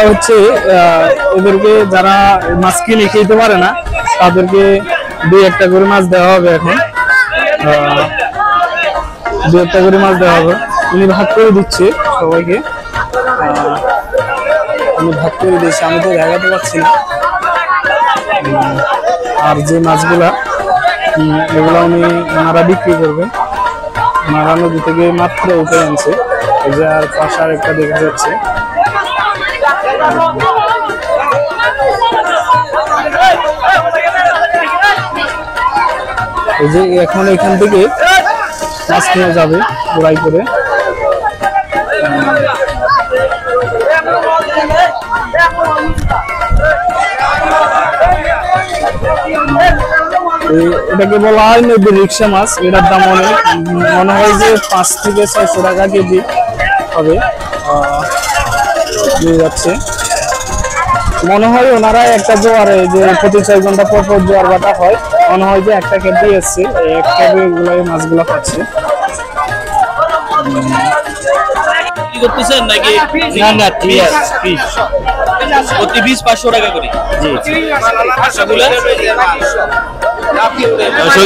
হচ্ছে এদেরকে যারা মাছ কিনে খেতে পারে না তাদেরকে 2-1টা করে মাছ দেওয়া হবে। এখন 2-1টা করে মাছ দেওয়া হবে। উনি ভাগ করে দিচ্ছে সবাইকে, উনি ভাগ করে দিচ্ছে, আমি তো দেখাতে পারছি না। আর যে মাছগুলা এগুলা ওনারা বিক্রি করবেন। ওনারা নদী থেকে মাত্র উঠে আনছে। এই যে আর পাশে আরেকটা দেখা যাচ্ছে। এই যে এখন এখান থেকে মাছ নিয়ে যাবে গোড়াই করে। এটাকে বলা হয় নদীর রিক্সা মাছ। এটার দাম অনেক, মনে হয় যে 5 থেকে 600 টাকা কেজি হবে। যাচ্ছে মনে হয় ওনারা একটা জোয়ারে যে প্রতি 6 ঘন্টা পর পর জোয়ার বাটা হয়, মনে হয় যে একটা ক্যাব দিয়ে এসছে, এক ক্যাবে এগুলো মাছগুলো পাচ্ছে। প্রতি পিস 500 টাকা করে।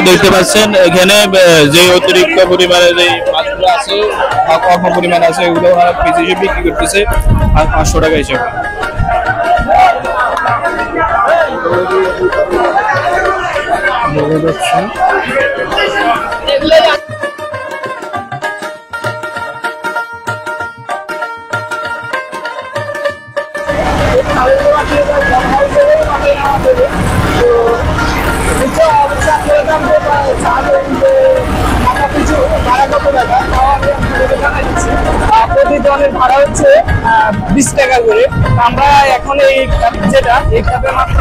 দেখতে পাচ্ছেন এখানে যে অতিরিক্ত পরিমাণে যে মাছগুলো আছে বা অল্প পরিমাণে আছে এগুলো পিস হিসেবে বিক্রি করতেছে আর 500 টাকা হিসেবে। প্রতিজনের ভাড়া হচ্ছে 20 টাকা করে। আমরা এখন এই ক্যাবে মাত্র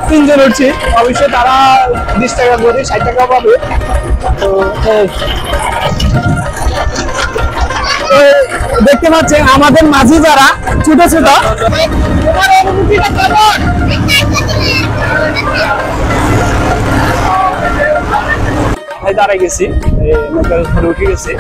3 জন উঠছি। অবশ্যই তারা 20 টাকা করে 60 টাকা পাবে। তো দেখতে পাচ্ছেন আমাদের মাঝি যারা ছোট ছোট, দাঁড়াই গেছি, উঠে গেছি।